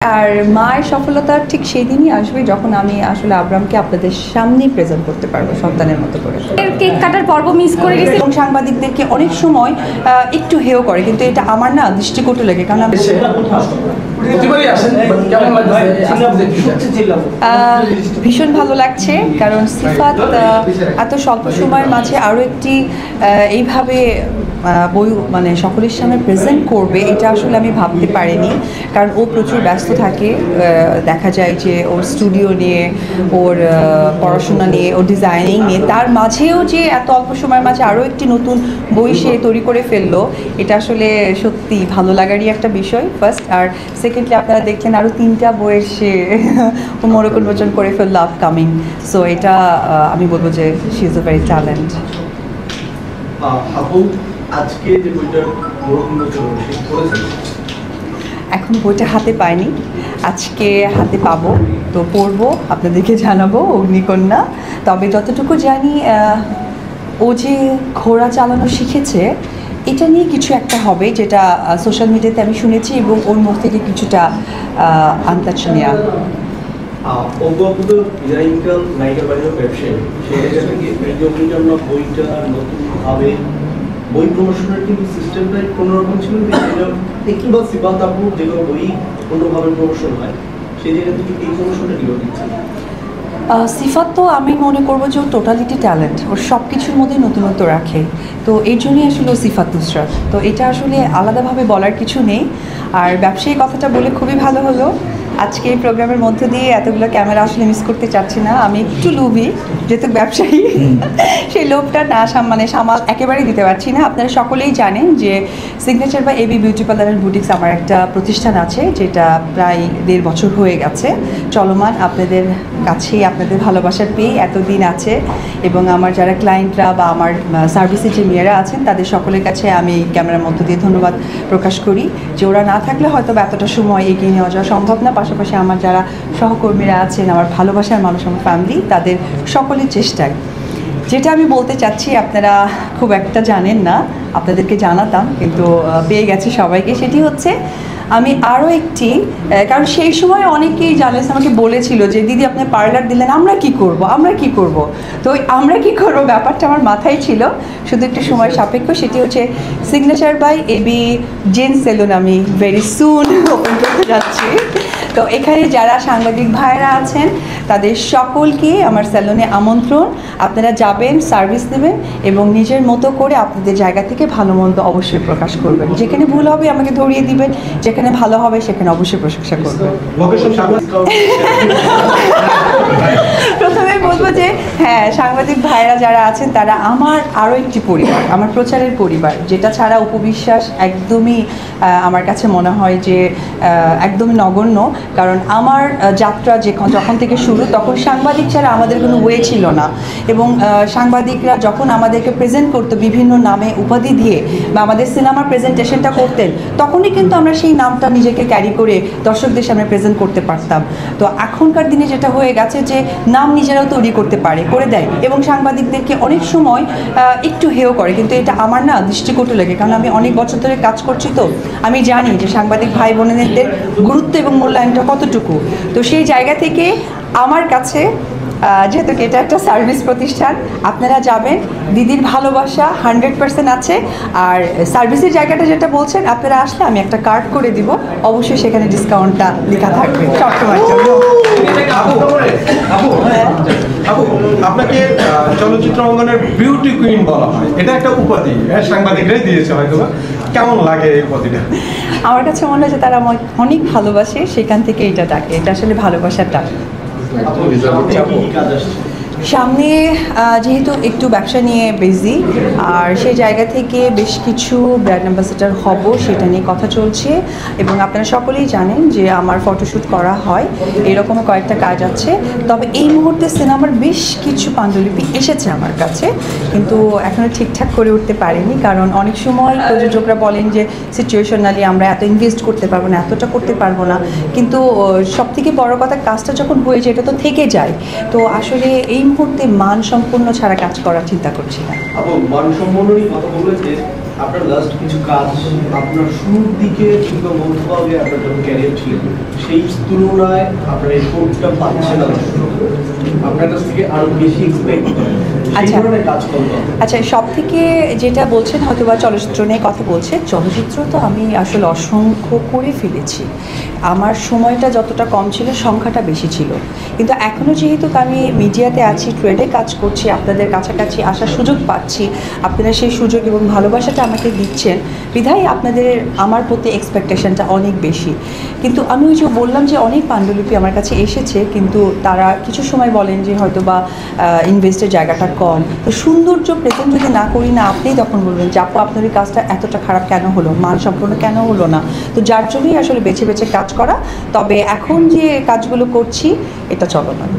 আর মায়ের সফলতা ঠিক সেই দিনই আসবে যখন আমি আসলে আব্রামকে আপনাদের সামনেই প্রেজেন্ট করতে পারবো সন্তানের মতো করে। কেক কাটার পর্ব মিস করে গেছি এবং সাংবাদিকদেরকে অনেক সময় একটু হেয় করে, কিন্তু এটা আমার না দৃষ্টিকটু লাগে, কারণ ভীষণ ভালো লাগছে, কারণ সিফাত এত স্বল্প সময়ের মাঝে আরও একটি এইভাবে বই মানে সকলের সামনে প্রেজেন্ট করবে, এটা আসলে আমি ভাবতে পারিনি। কারণ ও প্রচুর ব্যস্ত থাকে, দেখা যায় যে ওর স্টুডিও নিয়ে, ওর পড়াশোনা নিয়ে, ওর ডিজাইনিং নিয়ে, তার মাঝেও যে এত অল্প সময়ের মাঝে আরও একটি নতুন বই সে তৈরি করে ফেললো, এটা আসলে সত্যি ভালো লাগারই একটা বিষয় ফার্স্ট। আর সেকেন্ডলি আপনারা দেখলেন আরও 3টা বইয়ের সে মোড়ক উন্মোচন করে ফেললো আপকামিং। সো এটা আমি বলবো যে she is a very talent. আজকে যে বইটার মোড়ক উন্মোচন করেছেন, এখন বইটা হাতে পাইনি, আজকে হাতে পাবো, তো পড়বো, আপনাদেরকে জানাবো অগ্নিকন্যা। তবে যতটুকু জানি ও যে ঘোড়া চালানো শিখেছে, এটা নিয়ে কিছু একটা হবে, যেটা সোশ্যাল মিডিয়াতে আমি শুনেছি, এবং ওর মুখ থেকে কিছুটা আন্দাজ নেওয়া। নায়িকার বাইরেও ব্যবসায়ী, সেই জায়গা থেকে অগ্নিকন্যা বইটা নতুনভাবে বই প্রমোশনের কিন্তু সিস্টেমটাই কোনোরকম ছিল, একটু বা সিফাত আপু যেগুলো বই অন্যভাবে প্রমোশন হয়, সেই জায়গা থেকে এই প্রমোশনটা কীভাবে দিচ্ছেন? সিফাত তো আমি মনে করবো যে ওর টোটালিটি ট্যালেন্ট, ওর সব কিছুর মধ্যে নতুনত্ব রাখে, তো এই জন্যই আসলে ও সিফাত নুসরাত। তো এটা আসলে আলাদাভাবে বলার কিছু নেই। আর ব্যবসায়ী কথাটা বলে খুবই ভালো হলো। আজকে এই প্রোগ্রামের মধ্যে দিয়ে এতগুলো ক্যামেরা আসলে মিস করতে চাচ্ছি না, আমি একটু লোভী, যেহেতু ব্যবসায়ী সেই লোভটা না মানে সামাল একেবারেই দিতে পারছি না। আপনারা সকলেই জানেন যে সিগনেচার বা AB beauty parlour and boutiques আমার একটা প্রতিষ্ঠান আছে, যেটা প্রায় 1.5 বছর হয়ে গেছে চলমান। আপনাদের কাছেই আপনাদের ভালোবাসার পেয়ে এতদিন আছে, এবং আমার যারা ক্লায়েন্টরা বা আমার সার্ভিসের যে মেয়েরা আছেন, তাদের সকলের কাছে আমি ক্যামেরার মধ্য দিয়ে ধন্যবাদ প্রকাশ করি, যে ওরা না থাকলে হয়তো বা এতটা সময় এগিয়ে নেওয়া যাওয়া সম্ভব না। পাশাপাশি আমার যারা সহকর্মীরা আছেন, আমার ভালোবাসার মানুষ, আমার ফ্যামিলি, তাদের সকলের চেষ্টায় যেটা আমি বলতে চাচ্ছি, আপনারা খুব একটা জানেন না, আপনাদেরকে জানাতাম, কিন্তু পেয়ে গেছি সবাইকে। সেটি হচ্ছে আমি আরও একটি, কারণ সেই সময় অনেকেই জার্নালিস্ট আমাকে বলেছিল যে দিদি আপনি পার্লার দিলেন, আমরা কি করব, আমরা কি করব। তো ওই আমরা কি করব ব্যাপারটা আমার মাথায় ছিল, শুধু একটু সময় সাপেক্ষ। সেটি হচ্ছে signature by AB Zen salon, আমি ভেরি সুন ওপেন করতে যাচ্ছি। তো এখানে যারা সাংবাদিক ভাইরা আছেন, তাদের সকলকে আমার স্যালুনে আমন্ত্রণ। আপনারা যাবেন, সার্ভিস দেবেন, এবং নিজের মতো করে আপনাদের জায়গা থেকে ভালো মন্দ অবশ্যই প্রকাশ করবেন। যেখানে ভুল হবে আমাকে ধরিয়ে দিবেন, যেখানে ভালো হবে সেখানে অবশ্যই প্রশংসা করবেন। প্রথমে বলবো যে হ্যাঁ, সাংবাদিক ভাইরা যারা আছেন তারা আমার আরও একটি পরিবার, আমার প্রচারের পরিবার, যেটা ছাড়া উপবিশ্বাস একদমই আমার কাছে মনে হয় যে একদমই নগণ্য। কারণ আমার যাত্রা যখন থেকে শুরু, তখন সাংবাদিক ছাড়া আমাদের কোনো ওয়ে ছিল না, এবং সাংবাদিকরা যখন আমাদেরকে প্রেজেন্ট করতো বিভিন্ন নামে উপাধি দিয়ে, বা আমাদের সিনেমার প্রেজেন্টেশনটা করতেন, তখনই কিন্তু আমরা সেই নামটা নিজেকে ক্যারি করে দর্শকদের সামনে প্রেজেন্ট করতে পারতাম। তো এখনকার দিনে যেটা হয়ে গেছে যে নাম নিজেরাও তৈরি করতে পারে, করে দেয়, এবং সাংবাদিকদেরকে অনেক সময় একটু হেয় করে, কিন্তু এটা আমার না দৃষ্টিকটু লাগে, কারণ আমি অনেক বছর ধরে কাজ করছি, তো আমি জানি যে সাংবাদিক ভাই বোনেদের গুরুত্ব এবং মূল্যায়নটা কতটুকু। তো সেই জায়গা থেকে আমার কাছে, যেহেতু এটা একটা সার্ভিস প্রতিষ্ঠান, আপনারা যাবেন, দিদির ভালোবাসা 100% আছে। আর সার্ভিসের জায়গাটা যেটা বলছেন, আপনারা আসলে আমি একটা কার্ড করে দিব, অবশ্যই সেখানে ডিসকাউন্টটা লেখা থাকবে সবসময়ের জন্য। আপনাকে চলচ্চিত্র অঙ্গনের বিউটি কুইন বলা হয়, এটা একটা উপাধি, সাংবাদিকরাই দিয়েছে হয়তো। কেমন লাগে এই উপাধিটা? আমার কাছে মনে হয় যে তারা আমাকে অনেক ভালোবাসে, সেখান থেকে এটা ডাকে, এটা আসলে ভালোবাসার ডাক। সামনে যেহেতু একটু ব্যবসা নিয়ে বিজি, আর সেই জায়গা থেকে বেশ কিছু ব্র্যান্ড অ্যাম্বাসেডার হব, সেটা নিয়ে কথা চলছে। এবং আপনারা সকলেই জানেন যে আমার ফটোশ্যুট করা হয়, এরকম কয়েকটা কাজ আছে। তবে এই মুহূর্তে সিনেমার বেশ কিছু পাণ্ডুলিপি এসেছে আমার কাছে, কিন্তু এখনও ঠিকঠাক করে উঠতে পারিনি, কারণ অনেক সময় প্রযোজকরা বলেন যে সিচুয়েশনালি আমরা এত ইনভেস্ট করতে পারবো না, এতটা করতে পারবো না। কিন্তু সবথেকে বড় কথা, কাজটা যখন হয়ে যায় এটা তো থেকে যায়। তো আসলে এই মুহূর্তে মানসম্পন্ন ছাড়া কাজ করার চিন্তা করছি না। মানসম্পন্নই কথা বলেছে আপনার লাস্ট কিছু কাজ আপনার শুরুর দিকে কিংবা মধ্যভাগে আপনার যখন ক্যারিয়ার ছিল সেই তুলনায় আপনার এই কোর্সটা পাচ্ছে না, আপনার কাছ থেকে আরো বেশি এক্সপেক্ট করে সেই ধরনের কাজ করতে হবে। আচ্ছা, সব থেকে যেটা বলছেন হয়তো বা চলচ্চিত্র নিয়ে কথা বলছে, চলচ্চিত্র তো আমি আসলে অসংখ্য করে ফেলেছি। আমার সময়টা যতটা কম ছিল সংখ্যাটা বেশি ছিল, কিন্তু এখনও যেহেতু আমি মিডিয়াতে আছি, ট্রেডে কাজ করছি, আপনাদের কাছাকাছি আসার সুযোগ পাচ্ছি, আপনারা সেই সুযোগ এবং ভালোবাসাটা আমাকে দিচ্ছেন বিধায় আপনাদের আমার প্রতি এক্সপেকটেশনটা অনেক বেশি। কিন্তু আমি ওই যে বললাম যে অনেক পাণ্ডুলিপি আমার কাছে এসেছে, কিন্তু তারা কিছু সময় বলেন যে হয়তো বা ইনভেস্টের জায়গাটা কম। তো সৌন্দর্য প্রেজেন্ট যদি না করি না, আপনিই তখন বলবেন যে আপু আপনার এই কাজটা এতটা খারাপ কেন হলো, মান সম্পূর্ণ কেন হলো না। তো যার জন্যই আসলে বেছে বেছে কাজ করা। তবে এখন যে কাজগুলো করছি এটা চলমান।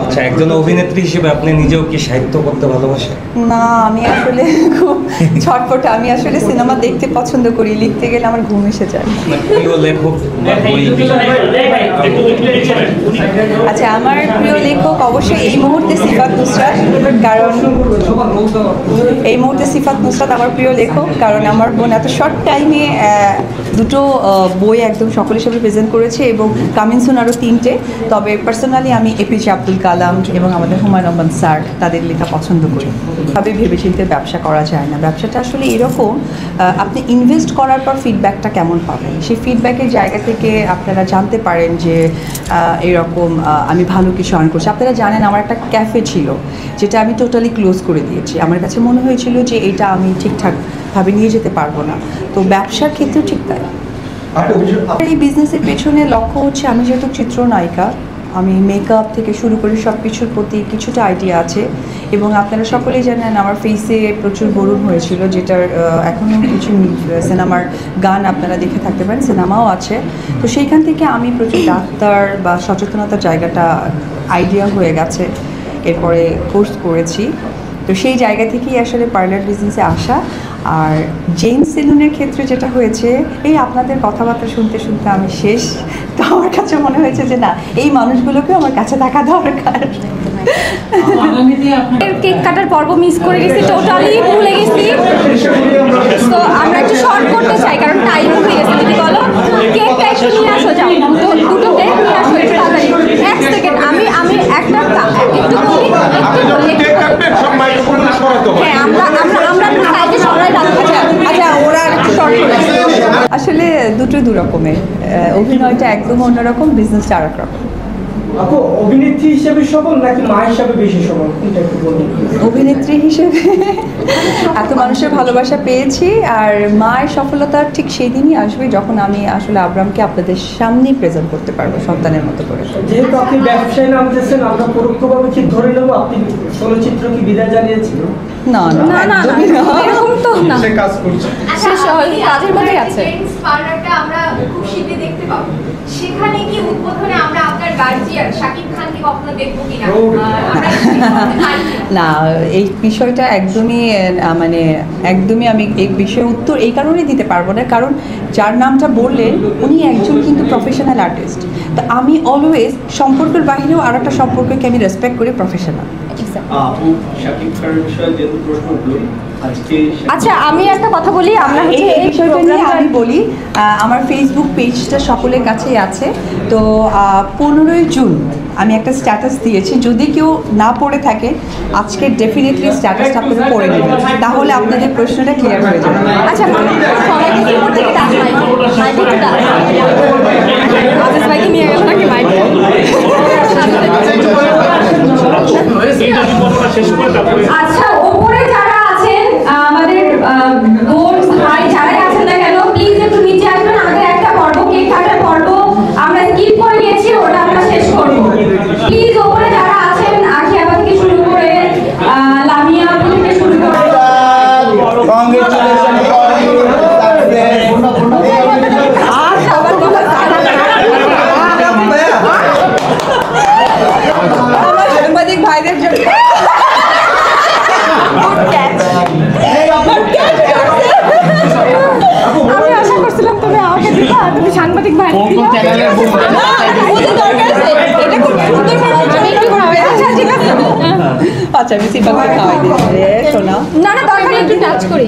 আচ্ছা, একজন অভিনেত্রী হিসেবে আপনি নিজেও কি সাহিত্য করতে ভালোবাসেন? না, আমি আসলে খুব ছটপটে। আমি আসলে সিনেমা দেখতে পছন্দ করি, লিখতে গেলে আমার ঘুম এসে যায়। প্রিয় লেখক বা বই? আচ্ছা, আমার প্রিয় লেখক অবশ্যই এই মুহূর্তে সিফাত নুসরাত, কারণ এই মুহূর্তে সিফাত নুসরাত আমার প্রিয় লেখক, কারণ আমার বোন এত শর্ট টাইমে দুটো বই একদম সকলের সামনে প্রেজেন্ট করেছে এবং কামিং সুন আরও 3টে। তবে পার্সোনালি আমি এপিজে আব্দুল কালাম এবং আমাদের হুমায়ুন রহমান স্যার তাদের লেখা পছন্দ করি। তবে ভেবেচিন্তে ব্যবসা করা যায় না। ব্যবসাটা আসলে এরকম, আপনি ইনভেস্ট করার পর ফিডব্যাকটা কেমন পাবেন, সেই ফিডব্যাকের জায়গা থেকে আপনারা জানতে পারেন যে এরকম আমি ভালো কিছু আর্ন করছি। আপনারা জানেন আমার একটা ক্যাফে ছিল যেটা আমি টোটালি ক্লোজ করে দিয়েছি। আমার কাছে মনে হয়েছিল যে এটা আমি ঠিকঠাকভাবে নিয়ে যেতে পারবো না। তো ব্যবসার ক্ষেত্রেও ঠিক তাই। এই বিজনেসের পেছনে লক্ষ্য হচ্ছে, আমি যেহেতু চিত্রনায়িকা, আমি মেকআপ থেকে শুরু করে সব কিছুর প্রতি কিছুটা আইডিয়া আছে এবং আপনারা সকলেই জানেন আমার ফেসে প্রচুর বরুণ হয়েছিল, যেটার এখনও কিছু সিনেমার গান আপনারা দেখে থাকতে পারেন, সিনেমাও আছে। তো সেইখান থেকে আমি প্রচুর ডাক্তার বা সচেতনতার জায়গাটা আইডিয়া হয়ে গেছে। এরপরে কোর্স করেছি, তো সেই জায়গা থেকেই আসলে পার্লার বিজনেসে আসা। আর জেন্টস সেলুনের ক্ষেত্রে যেটা হয়েছে, এই আপনাদের কথাবার্তা শুনতে শুনতে আমি শেষ। তো আমার কাছে মনে হয়েছে যে না, এই মানুষগুলোকে আমার কাছে থাকা দরকার। কেক কাটার পর্ব মিস করে গেছি, টোটালি ভুলে গেছি। তো আমরা একটু শর্ট করতে চাই, কারণ টাইম হয়ে গেছে। দিদি বলো, কেকটা একটু নিয়ে আসো, যাও দুটো কেক নিয়ে আসো একটু তাড়াতাড়ি। 1 সেকেন্ড, আমি একটা একটু বলি, হ্যাঁ আমরা সাইডে সবাই রাখতে চাই। আচ্ছা, ওরা শর্ট করে। আসলে দুটোই দু রকমের, অভিনয়টা একদম অন্যরকম, বিজনেসটা আর এক রকম। আপু অভিনেত্রী হিসেবে সফল নাকি মা হিসেবে বেশি সফল, কোনটা একটু বলুন? অভিনেত্রী হিসেবে এত মানুষের ভালোবাসা পেয়েছি, আর মায়ের সফলতা ঠিক সেই দিনই আসবে যখন আমি আসলে আব্রামকে আপনাদের সামনেই প্রেজেন্ট করতে পারবো সন্তানের মতো করে। যেহেতু আপনি ব্যবসায় নামতেছেন, আমরা পরোক্ষভাবে কি ধরে নেবো আপনি চলচ্চিত্র কি বিদায় জানিয়েছিল? না না, না না, একদমই না। এরকম তো না, সে কাজ করছে। সে কাজের মধ্যেই আছে। পার্লারটা আমরা খুব শীঘ্রই দেখতে পাবো। সেখানে কি উদ্বোধনে আমরা আপনার গার্জিয়ান শাকিব খানকে কখনো দেখবো কিনা? না, এই বিষয়টা একদমই মানে একদমই আমি এই বিষয়ে উত্তর এই কারণেই দিতে পারবো না, কারণ যার নামটা বললেন উনি একজন কিন্তু প্রফেশনাল আর্টিস্ট। তো আমি অলওয়েজ সম্পর্কের বাহিরেও আর একটা সম্পর্ককে আমি রেসপেক্ট করি, প্রফেশনাল। আপু শাকিব খানের বিষয়ে যেহেতু প্রশ্ন উঠলো, আজকে আচ্ছা, আমি একটা কথা বলি, আমরা হচ্ছে এই এই বিষয়টা নিয়ে প্রোগ্রামটা আমি বলি, আমার ফেসবুক পেজটা সকলের কাছেই আছে। তো 15ই জুন আমি একটা স্ট্যাটাস দিয়েছি, যদি কেউ না পড়ে থাকে আজকে ডেফিনেটলি স্ট্যাটাসটা আপনারা পড়ে নেবেন, তাহলে আপনাদের প্রশ্নটা ক্লিয়ার হয়ে যাবে। আচ্ছা, সবাইকে কি করতে কি ডাক মাইকে একটু ডাক। আজিজ ভাইকে নিয়ে গেল নাকি মাইকে? আচ্ছা, ওপরে যারা আছেন আমাদের বোন ভাই যারাই আছেন না কেন, প্লিজ একটু নিচে আসবেন। আমাদের একটা পর্ব, কেক কাটার পর্ব আমরা স্কিপ করে গেছি, ওটা আমরা শেষ করব। প্লিজ ওপরে যারা আছেন, আখিয়াবা থেকে শুরু করে লামিয়া থেকে শুরু করে আচ্ছা আমি সিফাতকে খাওয়াই দিচ্ছি রে সোনা। না না দরকার নেই, একটু টাচ করি।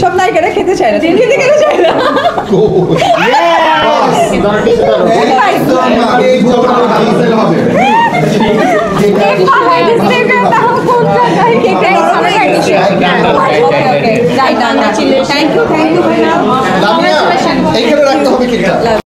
সব নায়িকারা খেতে চায় না, তুমি খেতে কেন চায় না? কেক খাওয়াই দিচ্ছে, এটা কোন জায়গায় কেক খাওয়াই দিচ্ছে? ওকে ওকে, রাইট, থ্যাংক ইউ ভাইয়া। এইখানে রাখতে হবে কেকটা।